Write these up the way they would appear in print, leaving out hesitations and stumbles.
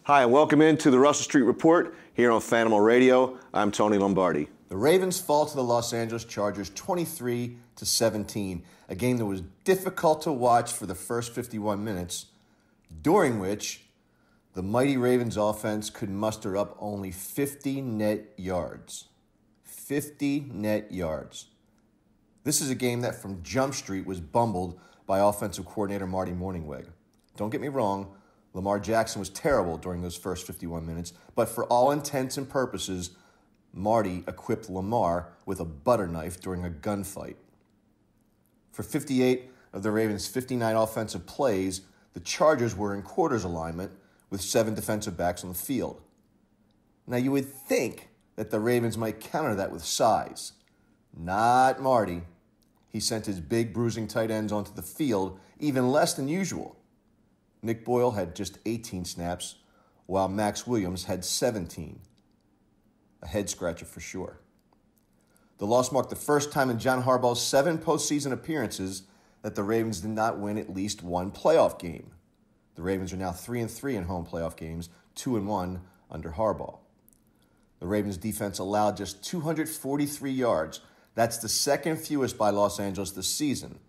Hi, and welcome into the Russell Street Report here on Fanimal Radio. I'm Tony Lombardi. The Ravens fall to the Los Angeles Chargers 23-17, a game that was difficult to watch for the first 51 minutes, during which the mighty Ravens offense could muster up only 50 net yards. 50 net yards. This is a game that from Jump Street was bumbled by offensive coordinator Marty Mornhinweg. Don't get me wrong, Lamar Jackson was terrible during those first 51 minutes, but for all intents and purposes, Marty equipped Lamar with a butter knife during a gunfight. For 58 of the Ravens' 59 offensive plays, the Chargers were in quarters alignment with 7 defensive backs on the field. Now you would think that the Ravens might counter that with size. Not Marty. He sent his big bruising tight ends onto the field even less than usual. Nick Boyle had just 18 snaps, while Max Williams had 17. A head-scratcher for sure. The loss marked the first time in John Harbaugh's 7 postseason appearances that the Ravens did not win at least one playoff game. The Ravens are now 3-3 in home playoff games, 2-1 under Harbaugh. The Ravens defense allowed just 243 yards. That's the second fewest by Los Angeles this season.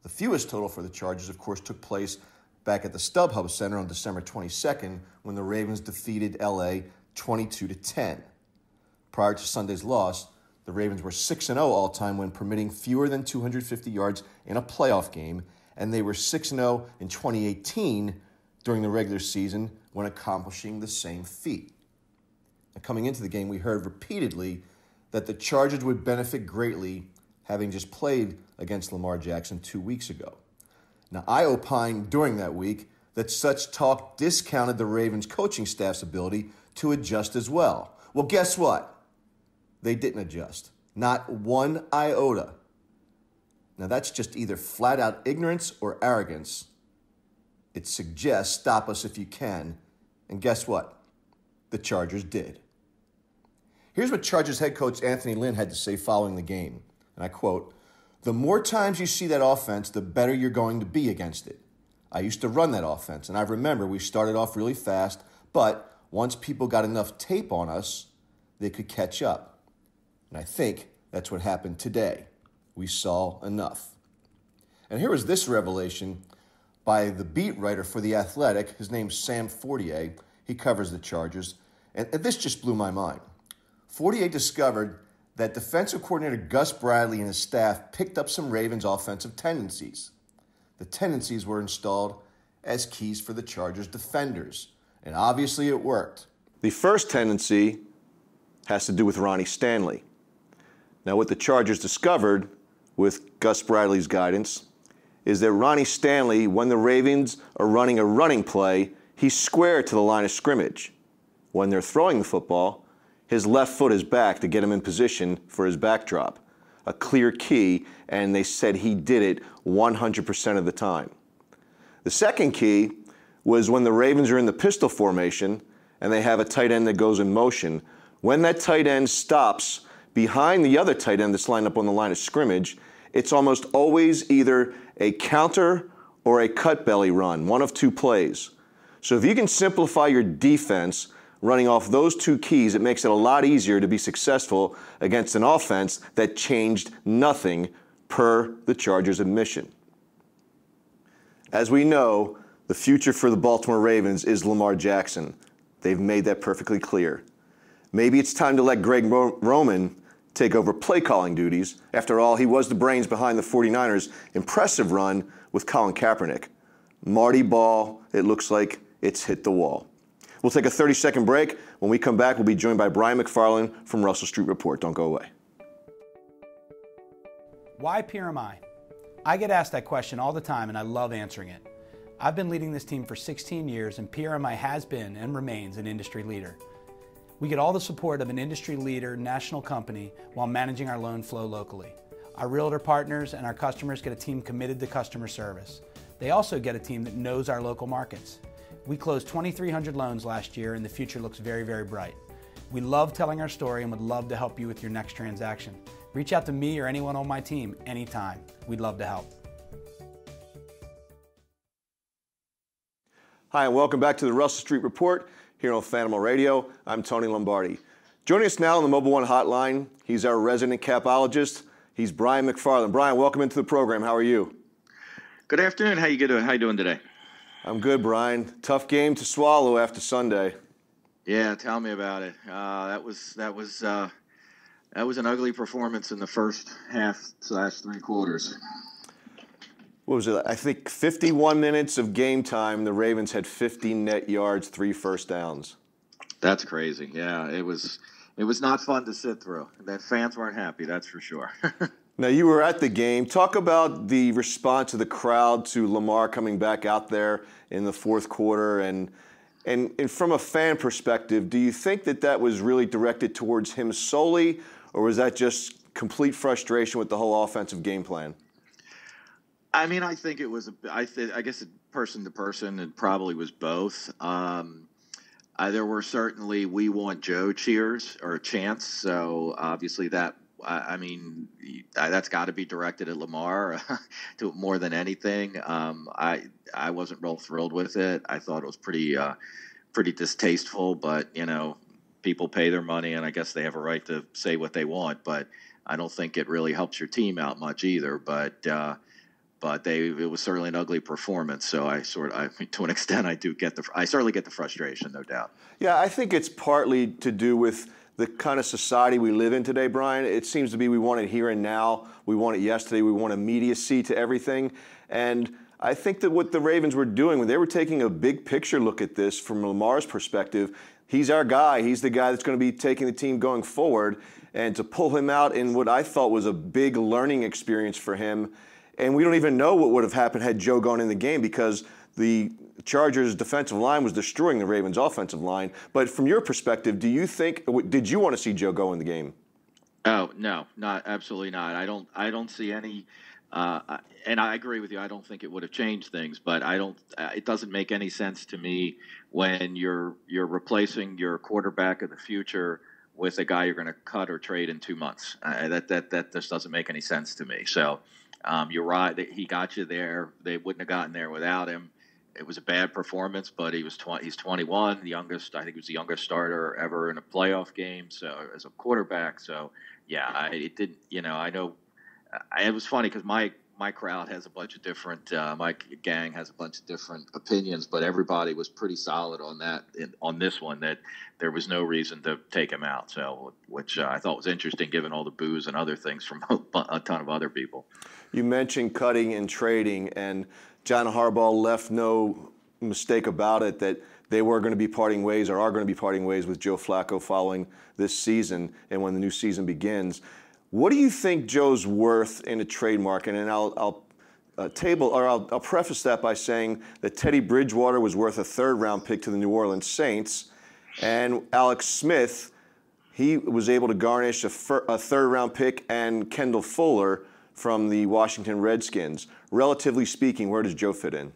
The fewest total for the Chargers, of course, took place back at the StubHub Center on December 22nd when the Ravens defeated LA 22-10. Prior to Sunday's loss, the Ravens were 6-0 all-time when permitting fewer than 250 yards in a playoff game, and they were 6-0 in 2018 during the regular season when accomplishing the same feat. Now, coming into the game, we heard repeatedly that the Chargers would benefit greatly having just played against Lamar Jackson 2 weeks ago. Now, I opined during that week that such talk discounted the Ravens coaching staff's ability to adjust as well. Well, guess what? They didn't adjust. Not one iota. Now, that's just either flat-out ignorance or arrogance. It suggests stop us if you can. And guess what? The Chargers did. Here's what Chargers head coach Anthony Lynn had to say following the game. And I quote, "The more times you see that offense, the better you're going to be against it. I used to run that offense, and I remember we started off really fast, but once people got enough tape on us, they could catch up. And I think that's what happened today. We saw enough." And here was this revelation by the beat writer for The Athletic. His name's Sam Fortier. He covers the Chargers. And this just blew my mind. Fortier discovered that defensive coordinator Gus Bradley and his staff picked up some Ravens offensive tendencies. The tendencies were installed as keys for the Chargers defenders, and obviously it worked. The first tendency has to do with Ronnie Stanley. Now, what the Chargers discovered with Gus Bradley's guidance is that Ronnie Stanley, when the Ravens are running a running play, he's square to the line of scrimmage. When they're throwing the football, his left foot is back to get him in position for his backdrop. A clear key, and they said he did it 100% of the time. The second key was when the Ravens are in the pistol formation and they have a tight end that goes in motion. When that tight end stops behind the other tight end that's lined up on the line of scrimmage, it's almost always either a counter or a cut belly run, one of 2 plays. So if you can simplify your defense running off those 2 keys, it makes it a lot easier to be successful against an offense that changed nothing per the Chargers' admission. As we know, the future for the Baltimore Ravens is Lamar Jackson. They've made that perfectly clear. Maybe it's time to let Greg Roman take over play-calling duties. After all, he was the brains behind the 49ers' impressive run with Colin Kaepernick. Marty Ball, it looks like it's hit the wall. We'll take a 30-second break. When we come back, we'll be joined by Brian McFarland from Russell Street Report. Don't go away. Why PRMI? I get asked that question all the time, and I love answering it. I've been leading this team for 16 years, and PRMI has been and remains an industry leader. We get all the support of an industry leader, national company, while managing our loan flow locally. Our realtor partners and our customers get a team committed to customer service. They also get a team that knows our local markets. We closed 2,300 loans last year, and the future looks very, very bright. We love telling our story and would love to help you with your next transaction. Reach out to me or anyone on my team anytime. We'd love to help. Hi, and welcome back to the Russell Street Report here on Fanimal Radio. I'm Tony Lombardi. Joining us now on the Mobile One Hotline, he's our resident capologist. He's Brian McFarland. Brian, welcome into the program. How are you? Good afternoon. How you doing? How you doing today? I'm good, Brian. Tough game to swallow after Sunday. Yeah, tell me about it. That was an ugly performance in the first half/3 quarters. What was it? I think 51 minutes of game time. The Ravens had 50 net yards, 3 first downs. That's crazy. Yeah, it was not fun to sit through. The fans weren't happy, that's for sure. Now, you were at the game. Talk about the response of the crowd to Lamar coming back out there in the fourth quarter. And from a fan perspective, do you think that was really directed towards him solely, or was that just complete frustration with the whole offensive game plan? I mean, I think it was, I guess person to person, it probably was both. There were certainly "We Want Joe" cheers or chants. So obviously that's got to be directed at Lamar to more than anything. I wasn't real thrilled with it. I thought it was pretty distasteful, but people pay their money and I guess they have a right to say what they want, but I don't think it really helps your team out much either. But it was certainly an ugly performance. So to an extent, I certainly get the frustration, no doubt. Yeah, I think it's partly to do with the kind of society we live in today, Brian. It seems to be we want it here and now. We want it yesterday. We want immediacy to everything. And I think that what the Ravens were doing, when they were taking a big picture look at this from Lamar's perspective, he's our guy. He's the guy that's going to be taking the team going forward. And to pull him out in what I thought was a big learning experience for him. And we don't even know what would have happened had Joe gone in the game because the Chargers' defensive line was destroying the Ravens' offensive line. But from your perspective, did you want to see Joe go in the game? Oh, no, absolutely not. I don't see any, and I agree with you. I don't think it would have changed things, but it doesn't make any sense to me when you're replacing your quarterback of the future with a guy you're going to cut or trade in 2 months. That just doesn't make any sense to me. So. You're right. He got you there. They wouldn't have gotten there without him. It was a bad performance, but he's 21, the youngest. I think he was the youngest starter ever in a playoff game. So as a quarterback. So yeah, it didn't. I know. It was funny because my crowd has a bunch of different. My gang has a bunch of different opinions, but everybody was pretty solid on that. On this one, that there was no reason to take him out. So, which I thought was interesting, given all the boos and other things from a ton of other people. You mentioned cutting and trading, and John Harbaugh left no mistake about it that they were going to be parting ways or are going to be parting ways with Joe Flacco following this season and when the new season begins. What do you think Joe's worth in a trade market? And I'll preface that by saying that Teddy Bridgewater was worth a third-round pick to the New Orleans Saints, and Alex Smith, he was able to garnish a third-round pick and Kendall Fuller from the Washington Redskins. Relatively speaking, where does Joe fit in?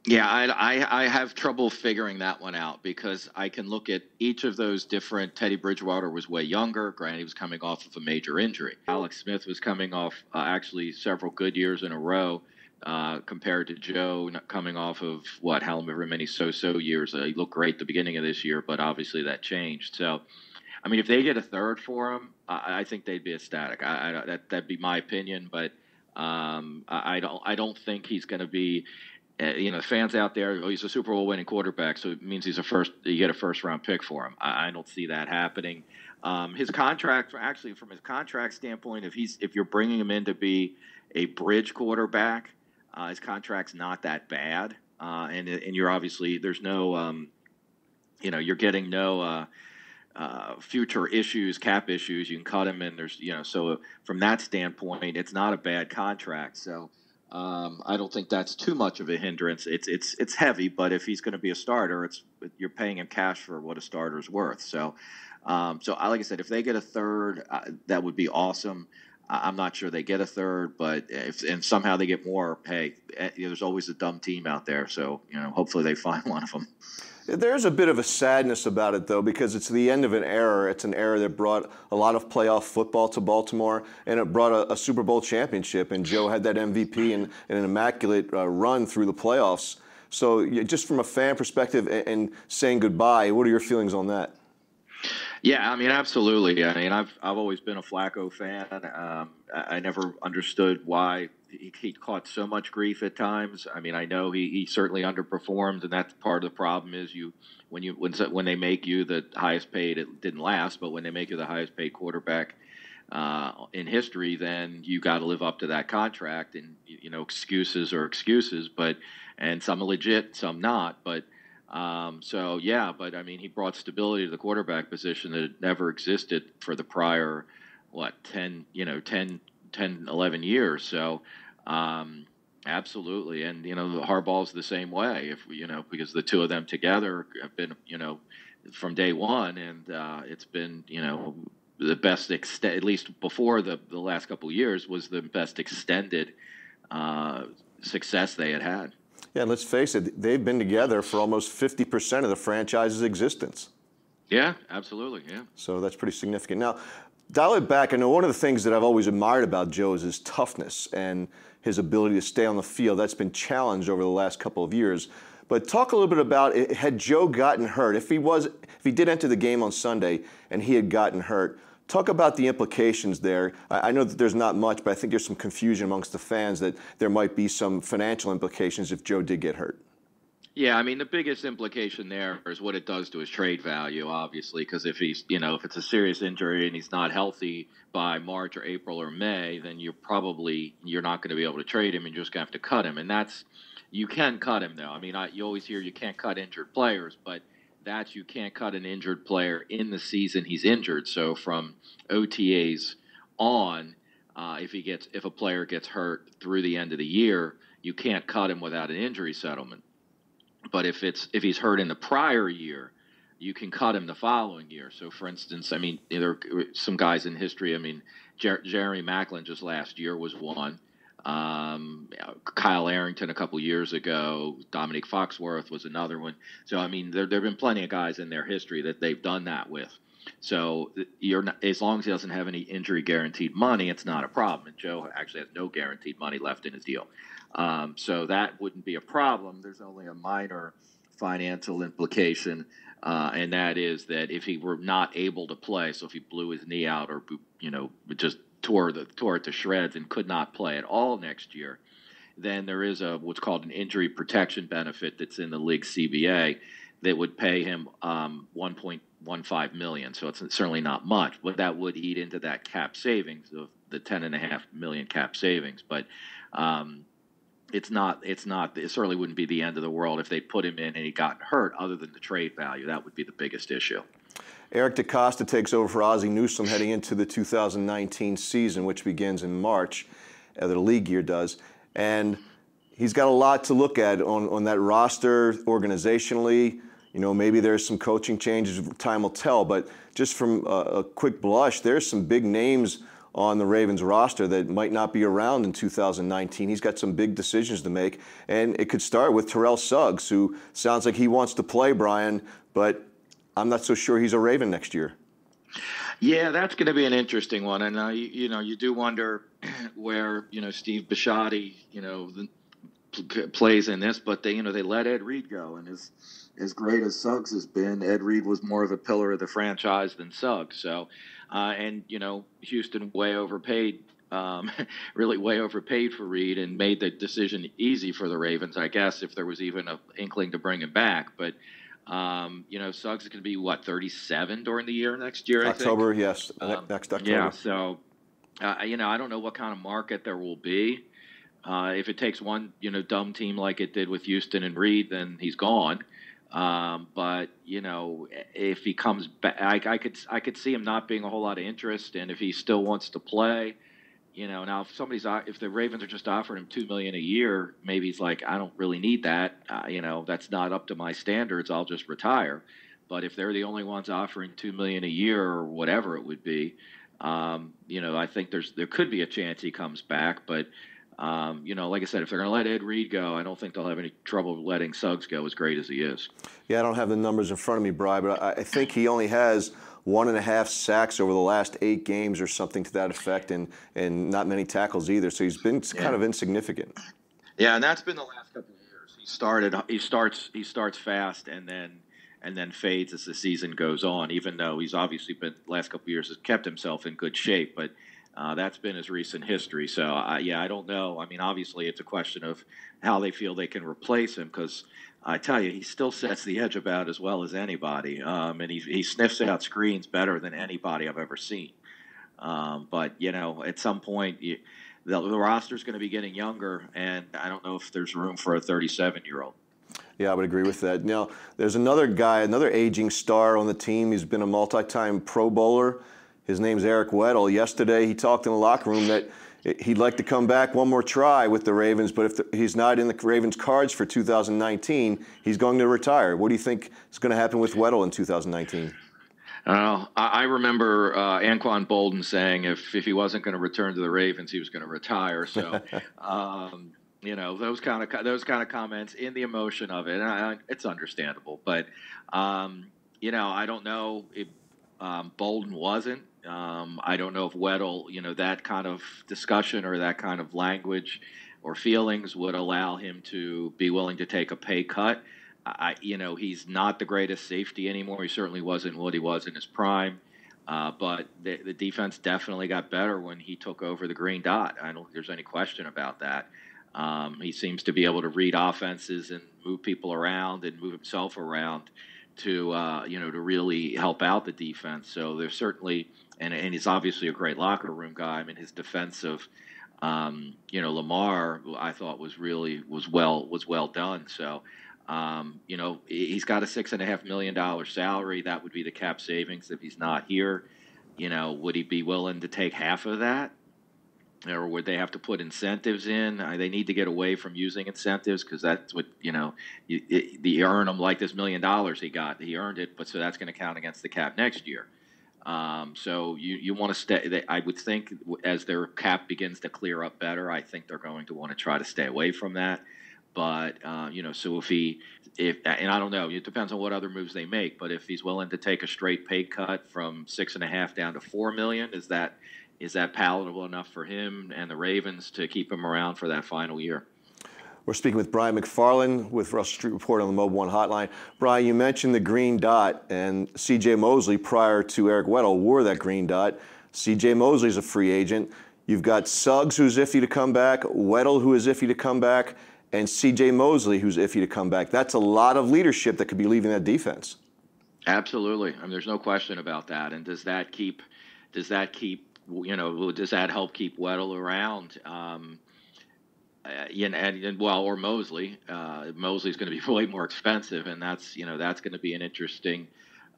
Yeah, I have trouble figuring that one out because I can look at each of those different. Teddy Bridgewater was way younger. Granted, he was coming off of a major injury. Alex Smith was coming off actually several good years in a row compared to Joe coming off of however many so-so years. He looked great at the beginning of this year, but obviously that changed. So, I mean, if they get a third for him, I think they'd be ecstatic. That'd be my opinion, but I don't think he's going to be. Fans out there, he's a Super Bowl winning quarterback, so it means you get a first-round pick for him. I don't see that happening. His contract, actually, from his contract standpoint, if you're bringing him in to be a bridge quarterback, his contract's not that bad. And you're obviously, there's no, you're getting no future issues, cap issues. You can cut him, and there's, so from that standpoint, it's not a bad contract. So. I don't think that's too much of a hindrance. It's heavy, but if he's going to be a starter, you're paying him cash for what a starter's worth. So like I said, if they get a third, that would be awesome. I'm not sure they get a third, but if somehow they get more, hey, there's always a dumb team out there. So hopefully they find one of them. There's a bit of a sadness about it, though, because it's the end of an era. It's an era that brought a lot of playoff football to Baltimore, and it brought a Super Bowl championship, and Joe had that MVP and an immaculate run through the playoffs. So just from a fan perspective and saying goodbye, what are your feelings on that? Yeah, I mean, absolutely. I mean, I've always been a Flacco fan. I never understood why he caught so much grief at times. I mean, I know he certainly underperformed, and that's part of the problem is when they make you the highest paid, it didn't last, but when they make you the highest paid quarterback in history, then you got to live up to that contract. And excuses are excuses, and some are legit, some not, but. So yeah, but I mean, he brought stability to the quarterback position that had never existed for the prior, 10, 11 years. So, absolutely. And, Harbaugh's the same way because the two of them together have been, from day one, and, it's been, the best at least before the last couple of years was the best extended, success they had. Yeah, and let's face it, they've been together for almost 50% of the franchise's existence. Yeah, absolutely, yeah. So that's pretty significant. Now, dial it back. I know one of the things that I've always admired about Joe is his toughness and his ability to stay on the field. That's been challenged over the last couple of years. But talk a little bit about, had Joe gotten hurt, if he did enter the game on Sunday and he had gotten hurt, talk about the implications there. I know that there's not much, but I think there's some confusion amongst the fans that there might be some financial implications if Joe did get hurt. Yeah, I mean, the biggest implication there is what it does to his trade value, obviously, because if he's, if it's a serious injury and he's not healthy by March or April or May, then you're not going to be able to trade him and you're just going to have to cut him. And you can cut him, though. I mean, you always hear you can't cut injured players, but you can't cut an injured player in the season he's injured. So from OTAs on, if a player gets hurt through the end of the year, you can't cut him without an injury settlement. But if he's hurt in the prior year, you can cut him the following year. So, for instance, I mean, there are some guys in history. I mean, Jeremy Maclin just last year was one. Kyle Arrington a couple years ago, Dominique Foxworth was another one. So, I mean, there have been plenty of guys in their history that they've done that with. So, as long as he doesn't have any injury guaranteed money, it's not a problem. And Joe actually has no guaranteed money left in his deal. So that wouldn't be a problem. There's only a minor financial implication, and that is that if he were not able to play, so if he blew his knee out or, just tore it to shreds and could not play at all next year, then there is what's called an injury protection benefit that's in the league CBA that would pay him $1.15 million. So it's certainly not much, but that would eat into that cap savings of the $10.5 million cap savings. But it certainly wouldn't be the end of the world if they put him in and he got hurt, other than the trade value. That would be the biggest issue. Eric DeCosta takes over for Ozzie Newsome heading into the 2019 season, which begins in March, the league year does. And he's got a lot to look at on that roster organizationally. Maybe there's some coaching changes, time will tell. But just from a quick blush, there's some big names on the Ravens roster that might not be around in 2019. He's got some big decisions to make. And it could start with Terrell Suggs, who sounds like he wants to play, Brian, but I'm not so sure he's a Raven next year. Yeah, that's going to be an interesting one. And, you do wonder where, Steve Bisciotti, plays in this. But they let Ed Reed go. And as great as Suggs has been, Ed Reed was more of a pillar of the franchise than Suggs. So, Houston way overpaid, really way overpaid for Reed and made the decision easy for the Ravens, I guess, if there was even an inkling to bring him back. But, Suggs is going to be, 37 during the year next year, October, I think? Yes, next October. Yeah, so, I don't know what kind of market there will be. If it takes one, dumb team like it did with Houston and Reed, then he's gone. But if he comes back, I could see him not being a whole lot of interest. And if he still wants to play, now if the Ravens are just offering him $2 million a year, maybe he's like, I don't really need that. That's not up to my standards. I'll just retire. But if they're the only ones offering $2 million a year or whatever it would be, I think there could be a chance he comes back. But like I said, if they're going to let Ed Reed go, I don't think they'll have any trouble letting Suggs go, as great as he is. Yeah, I don't have the numbers in front of me, Brian, but I think he only has 1.5 sacks over the last 8 games or something to that effect, and not many tackles either. So he's been kind of insignificant. Yeah, and that's been the last couple of years. He starts fast and then fades as the season goes on. Even though he's obviously been the last couple of years has kept himself in good shape, but that's been his recent history. So I don't know. I mean, obviously it's a question of how they feel they can replace him, because I tell you, he still sets the edge about as well as anybody, and he sniffs out screens better than anybody I've ever seen. But at some point, the roster's going to be getting younger, and I don't know if there's room for a 37-year-old. Yeah, I would agree with that. Now, there's another guy, another aging star on the team. He's been a multi-time Pro Bowler. His name's Eric Weddle. Yesterday, he talked in the locker room that he'd like to come back one more try with the Ravens, but if he's not in the Ravens' cards for 2019, he's going to retire. What do you think is going to happen with Weddle in 2019? I remember Anquan Bolden saying if he wasn't going to return to the Ravens, he was going to retire. So, those kind of comments in the emotion of it, and it's understandable. But I don't know if Bolden wasn't. I don't know if Weddle, that kind of discussion or that kind of language or feelings would allow him to be willing to take a pay cut. He's not the greatest safety anymore. He certainly wasn't what he was in his prime. But the defense definitely got better when he took over the green dot. I don't think there's any question about that. He seems to be able to read offenses and move people around and move himself around to really help out the defense. So there's certainly, and he's obviously a great locker room guy. I mean, his defense of Lamar, I thought was well done. So. He's got a $6.5 million salary. That would be the cap savings if he's not here. Would he be willing to take half of that? Or would they have to put incentives in? They need to get away from using incentives, because that's what, you earn them like this $1 million he got. He earned it, but so that's going to count against the cap next year. So you want to stay. I would think as their cap begins to clear up better, I think they're going to want to try to stay away from that. But, so and I don't know, it depends on what other moves they make, but if he's willing to take a straight pay cut from 6.5 down to $4 million, is that palatable enough for him and the Ravens to keep him around for that final year? We're speaking with Brian McFarland with Russell Street Report on the Mob One Hotline. Brian, you mentioned the green dot, and C.J. Mosley, prior to Eric Weddle, wore that green dot. C.J. Mosley's a free agent. You've got Suggs, who's iffy to come back, Weddle, who is iffy to come back, and C.J. Mosley, who's iffy to come back. That's a lot of leadership that could be leaving that defense. Absolutely. I mean, there's no question about that. And does that help keep Weddle around? Or Mosley. Mosley's going to be way more expensive, and that's going to be an interesting,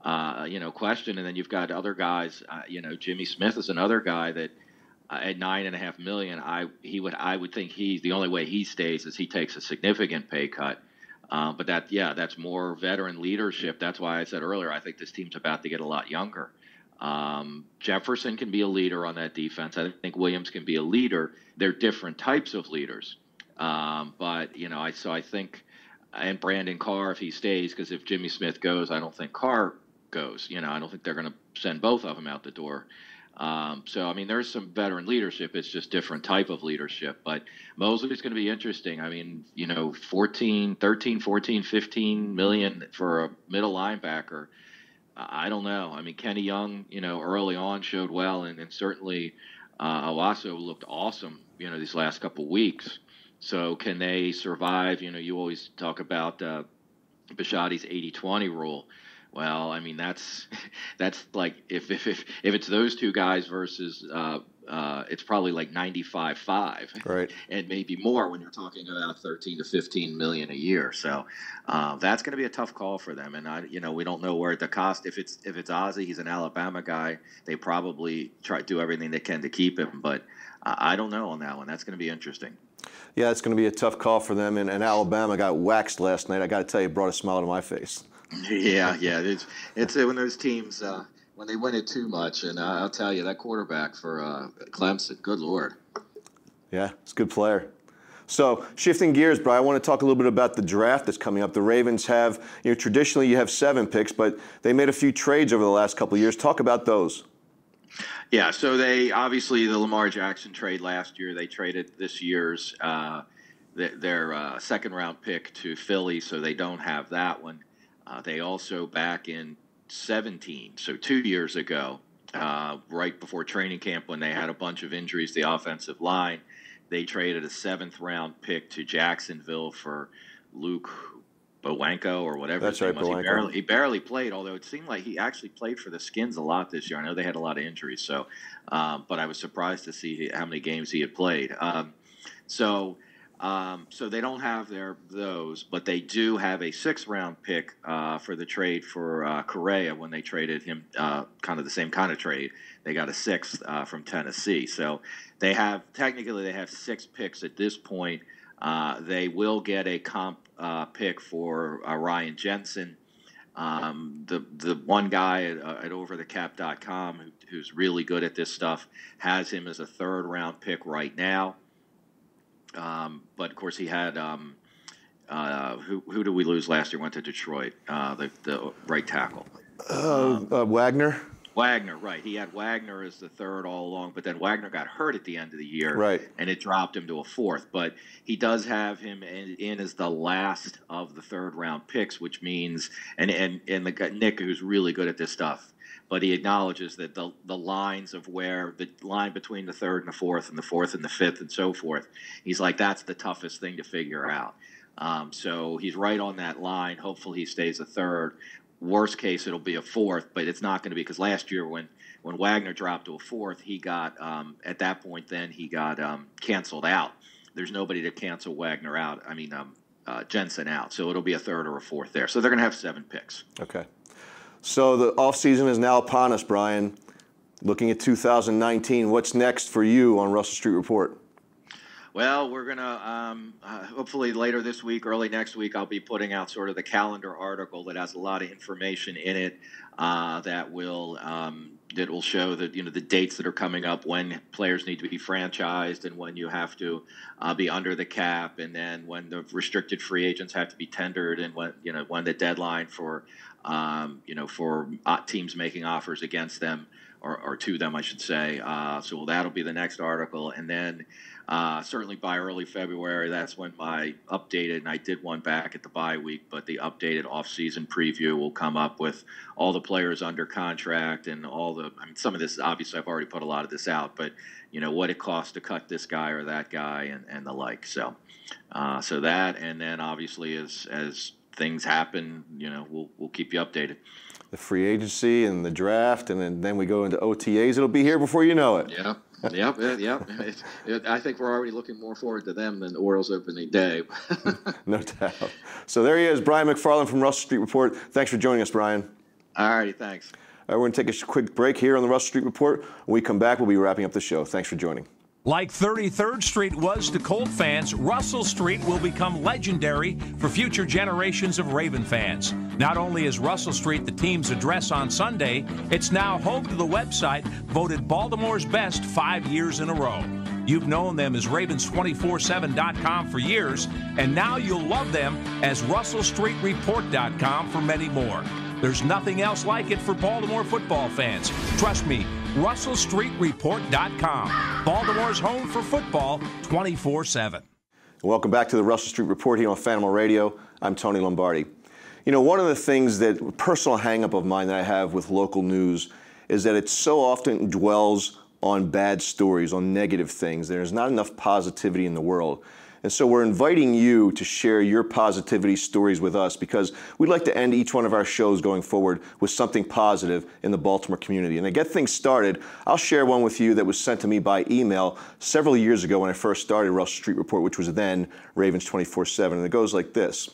question. And then you've got other guys. Jimmy Smith is another guy that. At $9.5 million, I would think the only way he stays is he takes a significant pay cut. But that's more veteran leadership. That's why I said earlier, I think this team's about to get a lot younger. Jefferson can be a leader on that defense. I think Williams can be a leader. They're different types of leaders. I think, and Brandon Carr, if he stays, because if Jimmy Smith goes, I don't think Carr goes. I don't think they're going to send both of them out the door. There's some veteran leadership. It's just different type of leadership. But Mosley's going to be interesting. 13, 14, 15 million for a middle linebacker. I don't know. Kenny Young, early on showed well, and certainly Owasso looked awesome, these last couple weeks. So can they survive? You always talk about Bisciotti's 80-20 rule. Well, that's like if it's those two guys versus it's probably like 95-5, right? And maybe more when you're talking about 13 to 15 million a year. So that's going to be a tough call for them. And we don't know where the cost. If it's Ozzie, he's an Alabama guy. They probably try to do everything they can to keep him. But I don't know on that one. That's going to be interesting. Yeah, it's going to be a tough call for them. And Alabama got waxed last night. I got to tell you, it brought a smile to my face. Yeah. It's when those teams when they win it too much, and I'll tell you that quarterback for Clemson, good Lord. Yeah, it's a good player. So shifting gears, Brian, I want to talk a little bit about the draft that's coming up. The Ravens have, traditionally you have 7 picks, but they made a few trades over the last couple of years. Talk about those. Yeah, so they obviously the Lamar Jackson trade last year. They traded this year's their second-round pick to Philly, so they don't have that one. They also, back in 17, so 2 years ago, right before training camp when they had a bunch of injuries, the offensive line, they traded a 7th-round pick to Jacksonville for Luke Bowanko or whatever. That's right, Bowanko. He barely played, although it seemed like he actually played for the Skins a lot this year. I know they had a lot of injuries, so but I was surprised to see how many games he had played. So they don't have those, but they do have a 6th-round pick for the trade for Correa when they traded him, kind of the same kind of trade. They got a 6th from Tennessee. So they have 6 picks at this point. They will get a comp pick for Ryan Jensen. The one guy at overthecap.com who's really good at this stuff has him as a 3rd-round pick right now. But of course he had who did we lose last year? Went to Detroit, the right tackle. Wagner. Wagner, right. He had Wagner as the 3rd all along, but then Wagner got hurt at the end of the year, right, and it dropped him to a 4th. But he does have him in as the last of the 3rd-round picks, which means, and the guy, Nick, who's really good at this stuff, but he acknowledges that the lines of where the line between the 3rd and the 4th and the 4th and the 5th and so forth, he's like, that's the toughest thing to figure out. So he's right on that line. Hopefully he stays a 3rd. Worst case, it'll be a 4th, but it's not going to be, because last year when Wagner dropped to a 4th, he got, at that point then, he got canceled out. There's nobody to cancel Wagner out. I mean, Jensen out. So it'll be a 3rd or a 4th there. So they're going to have 7 picks. Okay. So the offseason is now upon us, Brian. Looking at 2019, what's next for you on Russell Street Report? Well, we're going to, hopefully later this week, early next week, I'll be putting out sort of the calendar article that has a lot of information in it that will show that, the dates that are coming up, when players need to be franchised and when you have to be under the cap, and then when the restricted free agents have to be tendered, and when the deadline for, for teams making offers against them or to them, I should say. So that'll be the next article. And then certainly by early February, that's when my updated, and I did one back at the bye week, but the updated off-season preview will come up with all the players under contract and some of this, obviously I've already put a lot of this out, but what it costs to cut this guy or that guy and the like. So that, and then obviously as things happen, we'll keep you updated. The free agency and the draft, and then we go into OTAs. It'll be here before you know it. Yeah. Yep. I think we're already looking more forward to them than the Orioles opening day. No doubt. So there he is, Brian McFarland from Russell Street Report. Thanks for joining us, Brian. All righty, thanks. All right, we're going to take a quick break here on the Russell Street Report. When we come back, we'll be wrapping up the show. Thanks for joining. Like 33rd Street was to Colt fans, Russell Street will become legendary for future generations of Raven fans. Not only is Russell Street the team's address on Sunday, it's now home to the website voted Baltimore's best 5 years in a row. You've known them as Ravens247.com for years, and now you'll love them as RussellStreetReport.com for many more. There's nothing else like it for Baltimore football fans. Trust me, RussellStreetReport.com. Baltimore's home for football 24/7. Welcome back to the Russell Street Report here on Fanimal Radio. I'm Tony Lombardi. One of the things that, personal hang-up of mine that I have with local news is that it so often dwells on bad stories, on negative things. There's not enough positivity in the world. And so we're inviting you to share your positivity stories with us, because we'd like to end each one of our shows going forward with something positive in the Baltimore community. And to get things started, I'll share one with you that was sent to me by email several years ago when I first started Russell Street Report, which was then Ravens 24/7. And it goes like this.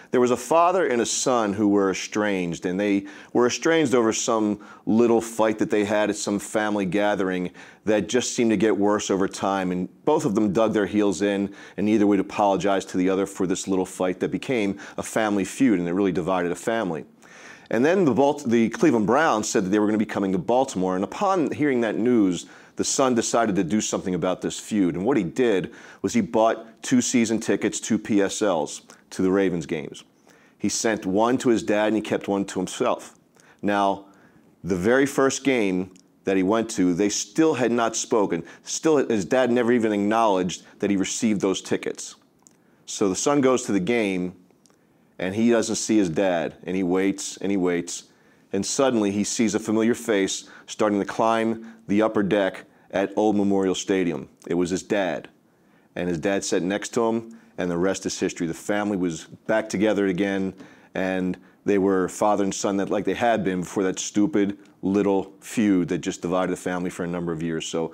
There was a father and a son who were estranged, and they were estranged over some little fight that they had at some family gathering that just seemed to get worse over time. And both of them dug their heels in, and neither would apologize to the other for this little fight that became a family feud, and it really divided a family. And then the Cleveland Browns said that they were going to be coming to Baltimore, and upon hearing that news, the son decided to do something about this feud. And what he did was he bought 2 season tickets, 2 PSLs, to the Ravens games. He sent one to his dad and he kept one to himself. Now, the very first game that he went to, they still had not spoken. Still, his dad never even acknowledged that he received those tickets. So the son goes to the game, and he doesn't see his dad, and he waits, and he waits, and suddenly he sees a familiar face starting to climb the upper deck at Old Memorial Stadium. It was his dad, and his dad sat next to him, and the rest is history. The family was back together again, and they were father and son like they had been before that stupid little feud that just divided the family for a number of years. So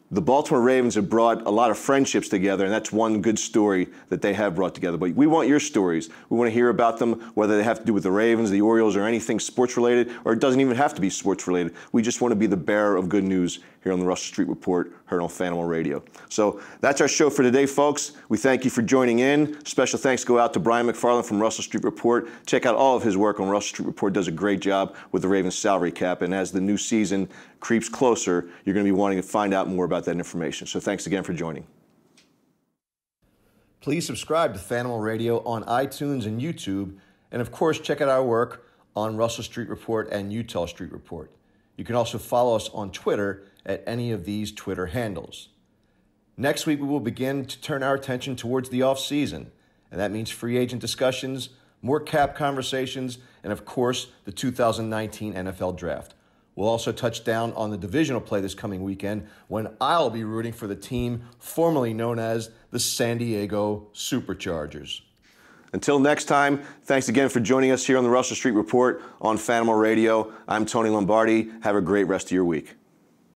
the Baltimore Ravens have brought a lot of friendships together, and that's one good story that they have brought together. But we want your stories. We want to hear about them, whether they have to do with the Ravens, the Orioles, or anything sports-related, or it doesn't even have to be sports-related. We just want to be the bearer of good news here on the Russell Street Report, heard on Fanimal Radio. So that's our show for today, folks. We thank you for joining in. Special thanks go out to Brian McFarland from Russell Street Report. Check out all of his work on Russell Street Report. Does a great job with the Ravens salary cap, and as the new season creeps closer, you're going to be wanting to find out more about that information. So thanks again for joining. Please subscribe to Fanimal Radio on iTunes and YouTube, and of course check out our work on Russell Street Report and Utah Street Report. You can also follow us on Twitter at any of these Twitter handles. Next week, we will begin to turn our attention towards the offseason, and that means free agent discussions, more cap conversations, and of course, the 2019 NFL Draft. We'll also touch down on the divisional play this coming weekend when I'll be rooting for the team formerly known as the San Diego Superchargers. Until next time, thanks again for joining us here on the Russell Street Report on Fanimal Radio. I'm Tony Lombardi. Have a great rest of your week.